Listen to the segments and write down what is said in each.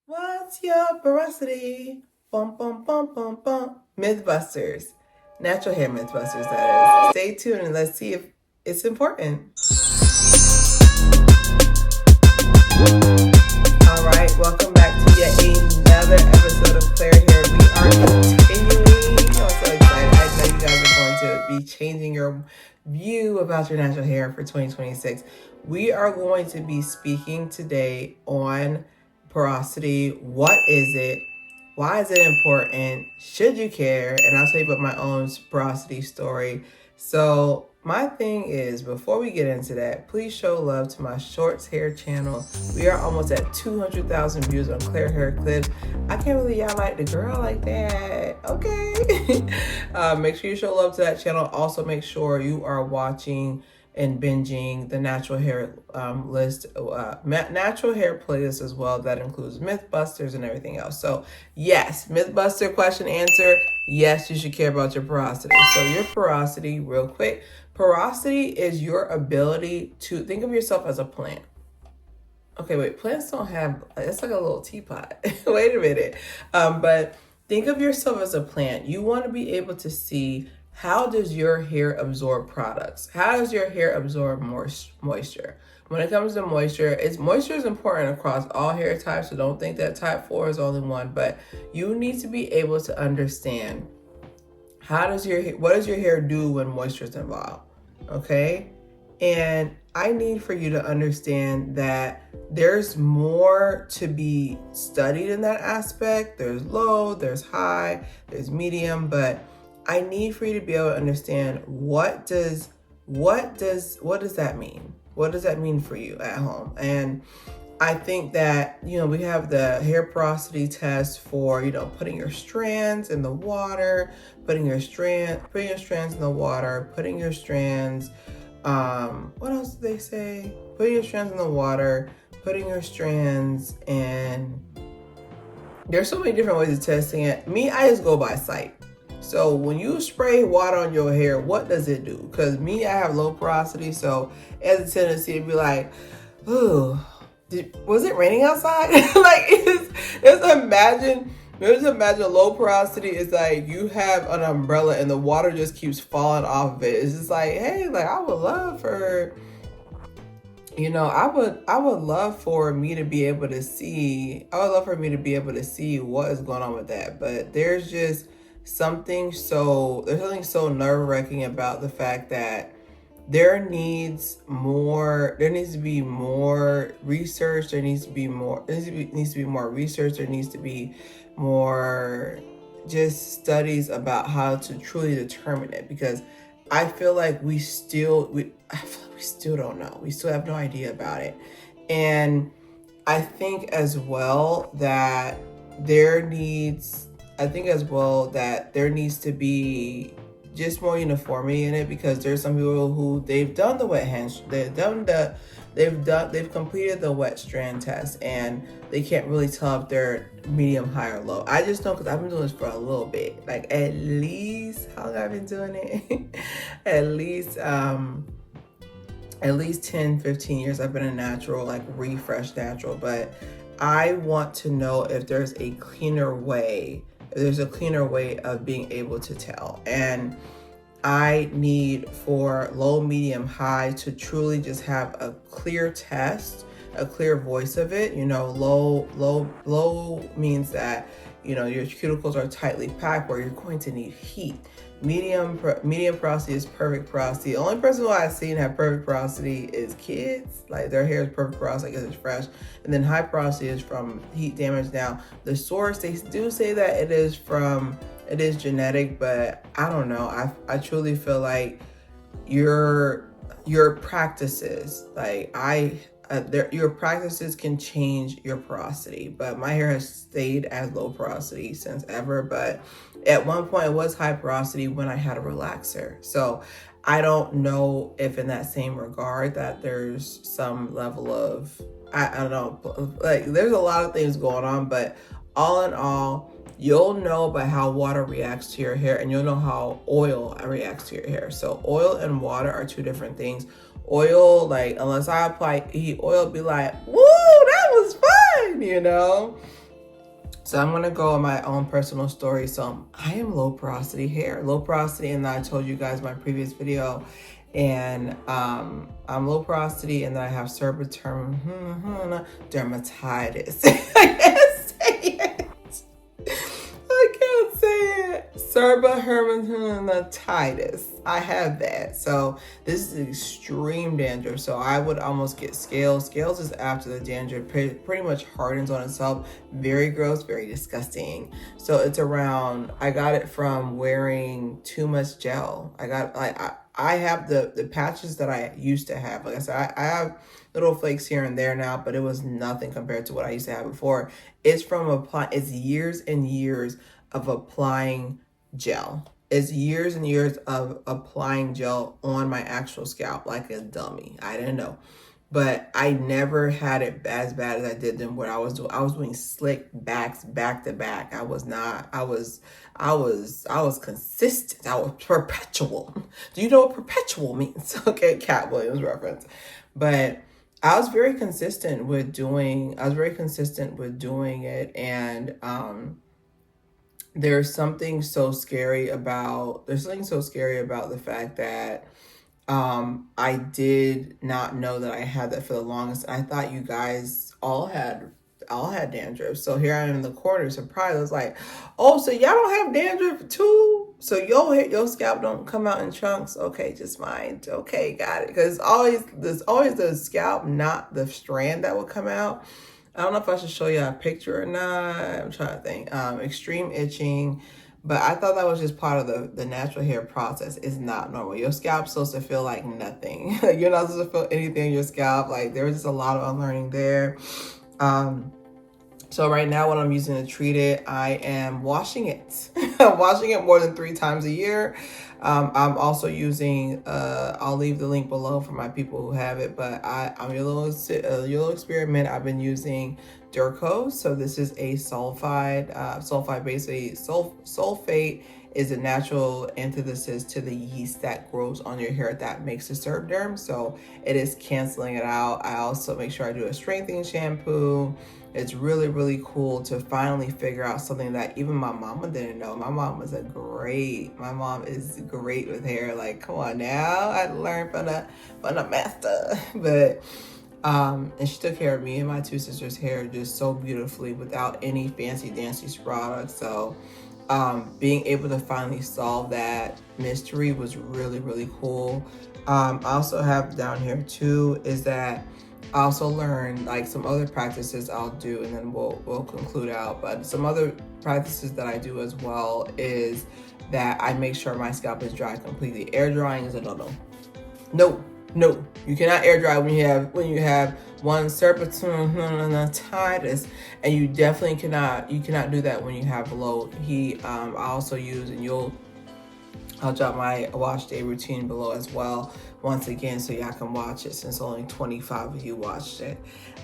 What's your porosity? Bum bum bum bum bum. Mythbusters, natural hair mythbusters. That is. Stay tuned and let's see if it's important. All right, welcome back to yet another episode of Claire Hair. We are continuing. I'm so excited. I know you guys are going to be changing your view about your natural hair for 2026. We are going to be speaking today on porosity. What is it? Why is it important? Should you care? And I'll tell you about my own porosity story. So my thing is, before we get into that, please show love to my shorts hair channel. We are almost at 200,000 views on Claire Hair Clips. I can't believe y'all like the girl like that. Okay. Make sure you show love to that channel. Also, make sure you are watching and binging the natural hair natural hair playlist as well. That includes Mythbusters and everything else. So yes, Mythbuster question answer. Yes, you should care about your porosity. So your porosity, real quick. Porosity is your ability to think of yourself as a plant. Okay, wait, plants don't have, it's like a little teapot. Wait a minute. But think of yourself as a plant. You want to be able to see, how does your hair absorb products? How does your hair absorb moisture? When it comes to moisture, moisture is important across all hair types, so don't think that type 4 is only one, but you need to be able to understand, what does your hair do when moisture is involved? Okay? And I need for you to understand that there's more to be studied in that aspect. There's low, there's high, there's medium, but I need for you to be able to understand what does that mean? What does that mean for you at home? And I think that, we have the hair porosity test for, putting your strands in the water, putting your strands in the water, putting your strands, what else did they say? Putting your strands in the water, putting your strands in, there's so many different ways of testing it. Me, I just go by sight. So when you spray water on your hair, what does it do? Because me, I have low porosity, so it has a tendency to be like, ooh, was it raining outside? Just imagine low porosity is like you have an umbrella and the water just keeps falling off of it. It's just like, hey, I would love for, I would love for me to be able to see what is going on with that. But there's something so nerve-wracking about the fact that there needs to be more research. There needs to be more research. There needs to be more just studies about how to truly determine it, because I feel like we still don't know. We still have no idea about it. And I think as well that there needs to be just more uniformity in it, because there's some people who they've done the wet hands, they've completed the wet strand test, and they can't really tell if they're medium, high, or low. I just know because I've been doing this for a little bit, at least, how long I've been doing it? at least 10, 15 years I've been a natural, refresh natural. But I want to know if there's a cleaner way of being able to tell. And I need for low, medium, high to truly just have a clear test, a clear voice of it. Low means that, your cuticles are tightly packed where you're going to need heat. Medium porosity is perfect porosity. The only person who I've seen have perfect porosity is kids. Their hair is perfect porosity because it's fresh. And then high porosity is from heat damage. Now, the source, they do say that it is genetic, but I don't know. I truly feel like your practices, your practices can change your porosity. But my hair has stayed as low porosity since ever. But at one point it was high porosity when I had a relaxer. So I don't know if in that same regard that there's some level of, I don't know, there's a lot of things going on, but all in all, you'll know by how water reacts to your hair, and you'll know how oil reacts to your hair. So oil and water are two different things. Oil, unless I apply heat, oil be like, woo, that was fun, So I'm gonna go on my own personal story. So I am low porosity hair, low porosity, and I told you guys in my previous video, and I'm low porosity, and then I have seborrheic dermatitis. I can't say it. I can't say it. Seborrheic. I have that. So this is extreme dandruff. So I would almost get scales. Scales is after the dandruff pretty much hardens on itself. Very gross, very disgusting. So it's around, I got it from wearing too much gel. I have the patches that I used to have. Like I said, I have little flakes here and there now, but it was nothing compared to what I used to have before. It's from it's years and years of applying gel. It's years and years of applying gel on my actual scalp like a dummy. I didn't know. But I never had it as bad as I did than what I was doing. I was doing slick backs back to back. I was consistent. I was perpetual. Do you know what perpetual means? Okay, Cat Williams reference. But I was very consistent with doing it, and there's something so scary about the fact that I did not know that I had that for the longest. I thought you guys all had dandruff. So here I am in the corner surprised. I was like, oh, so y'all don't have dandruff too? So your scalp don't come out in chunks? Okay, just mine. Okay, got it. Because there's always the scalp, not the strand that will come out. I don't know if I should show you a picture or not. I'm trying to think. Extreme itching. But I thought that was just part of the natural hair process. It's not normal. Your scalp's supposed to feel like nothing. You're not supposed to feel anything in your scalp. Like, there was just a lot of unlearning there. So right now, when I'm using to treat it, I am washing it. I'm washing it more than 3 times a year. I'm also using, I'll leave the link below for my people who have it, but I'm your little experiment. I've been using Durco. So this is a sulfide basically. Sulfate is a natural antithesis to the yeast that grows on your hair that makes the derm. So it is canceling it out. I also make sure I do a strengthening shampoo. It's really, really cool to finally figure out something that even my mama didn't know. My mom is great with hair. Like, come on now, I learned from the master. But and she took care of me and my 2 sisters' hair just so beautifully without any fancy dancy products. So being able to finally solve that mystery was really, really cool. I also have down here too is that I also learned like some other practices I'll do, and then we'll conclude out. But some other practices that I do as well is that I make sure my scalp is dry completely. Air drying is a no. No, you cannot air dry when you have one seborrheic, and you definitely cannot do that when you have low heat. I also use, and I'll drop my wash day routine below as well, once again, so y'all can watch it since only 25 of you watched it.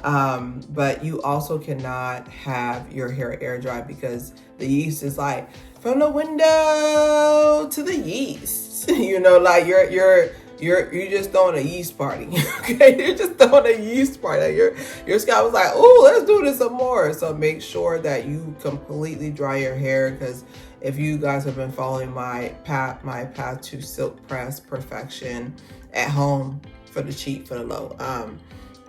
But you also cannot have your hair air dry because the yeast is like from the window to the yeast. You know, like you're just throwing a yeast party. Okay, you're just throwing a yeast party. Like your scalp was like, oh, let's do this some more. So make sure that you completely dry your hair, because if you guys have been following my path to silk press perfection at home for the cheap, for the low,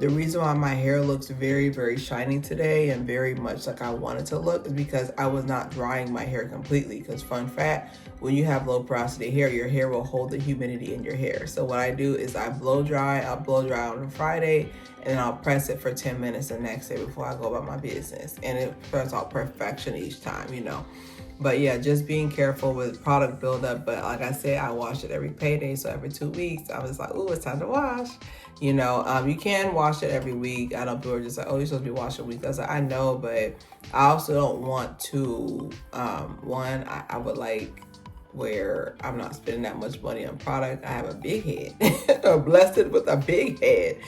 the reason why my hair looks very, very shiny today and very much like I want it to look is because I was not drying my hair completely. Because fun fact, when you have low porosity hair, your hair will hold the humidity in your hair. So what I do is I'll blow dry on a Friday, and then I'll press it for 10 minutes the next day before I go about my business. And it turns out perfection each time, you know. But yeah, just being careful with product buildup. But like I said, I wash it every payday. So every 2 weeks, I was like, ooh, it's time to wash. You know, you can wash it every week. I know people are just like, oh, you're supposed to be washing weekly. I was like, I know, but I also don't want to, I would like where I'm not spending that much money on product. I have a big head. I'm blessed with a big head.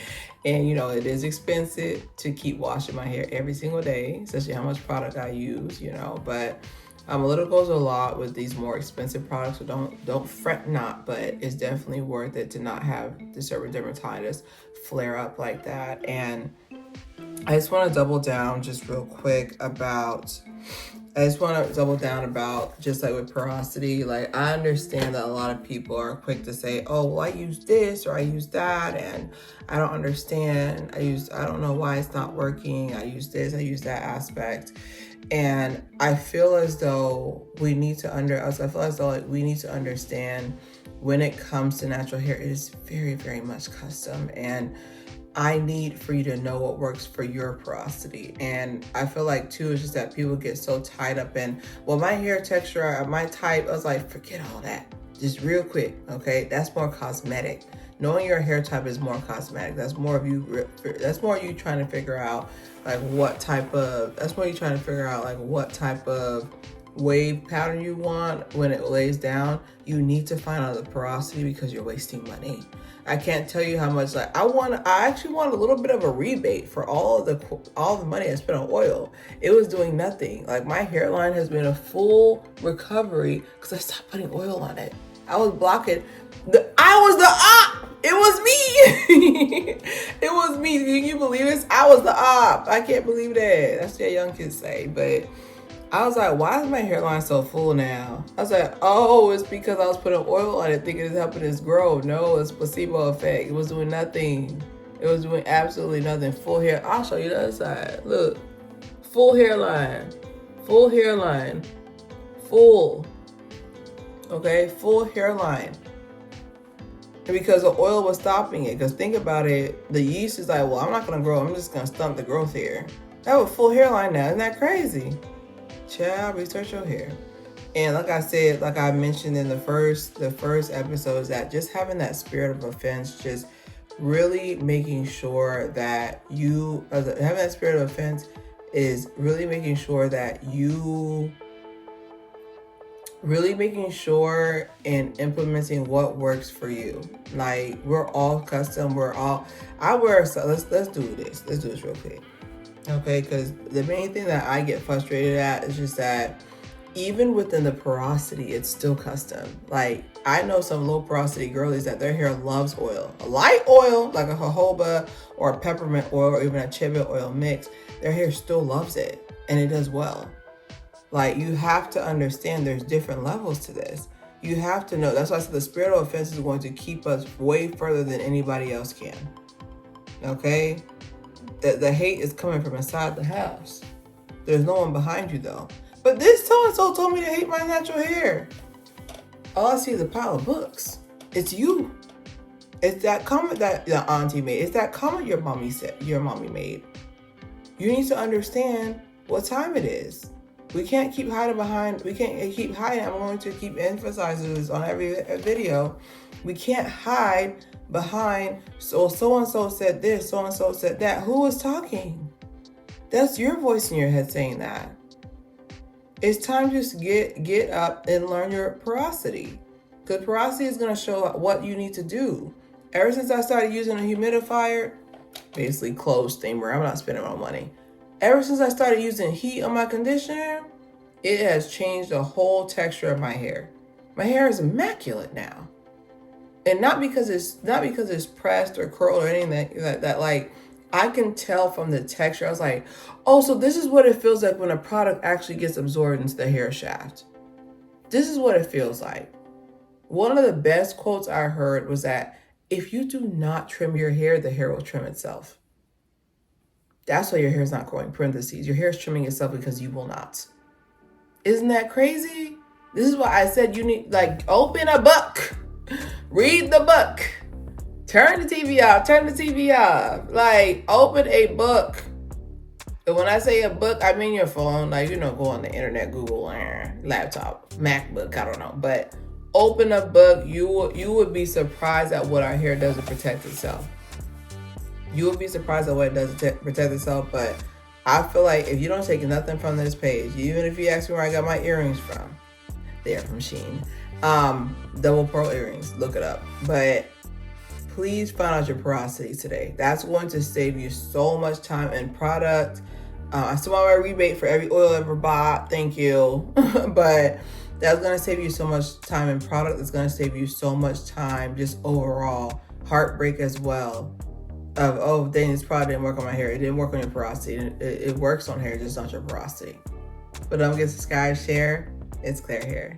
And, you know, it is expensive to keep washing my hair every single day, especially how much product I use, you know, but a little goes a lot with these more expensive products, so don't fret not, but it's definitely worth it to not have the seborrheic dermatitis flare up like that. And I just want to double down just real quick about just like with porosity. Like, I understand that a lot of people are quick to say, oh, well, I use this or I use that, and I don't understand. I don't know why it's not working. I use this, I use that aspect. And I feel as though we need to understand when it comes to natural hair, it is very, very much custom. And I need for you to know what works for your porosity. And I feel like too, it's just that people get so tied up in, well, my hair texture, my type. I was like, forget all that. Just real quick, okay? That's more cosmetic. Knowing your hair type is more cosmetic. That's more of you trying to figure out like what type of wave pattern you want when it lays down. You need to find out the porosity because you're wasting money. I can't tell you how much, like, I actually want a little bit of a rebate for all the money I spent on oil. It was doing nothing. Like, my hairline has been a full recovery because I stopped putting oil on it. I was blocking. I was the op. It was me. It was me. Can you believe this? I was the op. I can't believe that. That's what young kids say. But I was like, why is my hairline so full now? I was like, oh, it's because I was putting oil on it thinking it's helping it grow. No, it's placebo effect. It was doing nothing. It was doing absolutely nothing. Full hair. I'll show you the other side. Look. Full hairline. Full hairline. Full. Okay? Full hairline. And because the oil was stopping it. Because think about it. The yeast is like, well, I'm not going to grow. I'm just going to stunt the growth here. I have a full hairline now. Isn't that crazy? Child, research your hair. And like I said, like I mentioned in the first episode, is that just having that spirit of offense, just really making sure that having that spirit of offense is really making sure that you really making sure and implementing what works for you. Like, we're all custom. Let's do this. Let's do this real quick. Okay, because the main thing that I get frustrated at is just that even within the porosity, it's still custom. Like, I know some low porosity girlies that their hair loves oil. A light oil, like a jojoba or a peppermint oil or even a chibit oil mix, their hair still loves it and it does well. Like, you have to understand there's different levels to this. You have to know. That's why I said the spirit of offense is going to keep us way further than anybody else can. Okay? The hate is coming from inside the house. There's no one behind you though. But this so-and-so told me to hate my natural hair. All I see is a pile of books. It's you. It's that comment that the auntie made. It's that comment your mommy made. You need to understand what time it is. We can't keep hiding. I'm going to keep emphasizing this on every video. We can't hide behind, so-and-so said this, so-and-so said that. Who is talking? That's your voice in your head saying that. It's time to just get up and learn your porosity. Because porosity is going to show what you need to do. Ever since I started using a humidifier, basically clothes steamer, I'm not spending my money. Ever since I started using heat on my conditioner, it has changed the whole texture of my hair. My hair is immaculate now. And not because it's pressed or curled or anything like that. Like, I can tell from the texture. I was like, oh, so this is what it feels like when a product actually gets absorbed into the hair shaft. This is what it feels like. One of the best quotes I heard was that if you do not trim your hair, the hair will trim itself. That's why your hair is not growing. Parentheses. Your hair is trimming itself because you will not. Isn't that crazy? This is why I said you need, like, open a book. Read the book. Turn the TV off. Like, open a book. And when I say a book, I mean your phone. Like, go on the internet, Google, laptop, MacBook, I don't know. But open a book. You would be surprised at what our hair does to protect itself. You would be surprised at what it does to protect itself. But I feel like if you don't take nothing from this page, even if you ask me where I got my earrings from, they're from Shein. Double pearl earrings. Look it up. But please find out your porosity today. That's going to save you so much time and product. I still want my rebate for every oil ever bought. Thank you. But that's going to save you so much time and product. It's going to save you so much time just overall. Heartbreak as well. of, oh, dang, this product didn't work on my hair. It didn't work on your porosity. It works on hair, just not your porosity. But don't get the sky share. It's clear hair.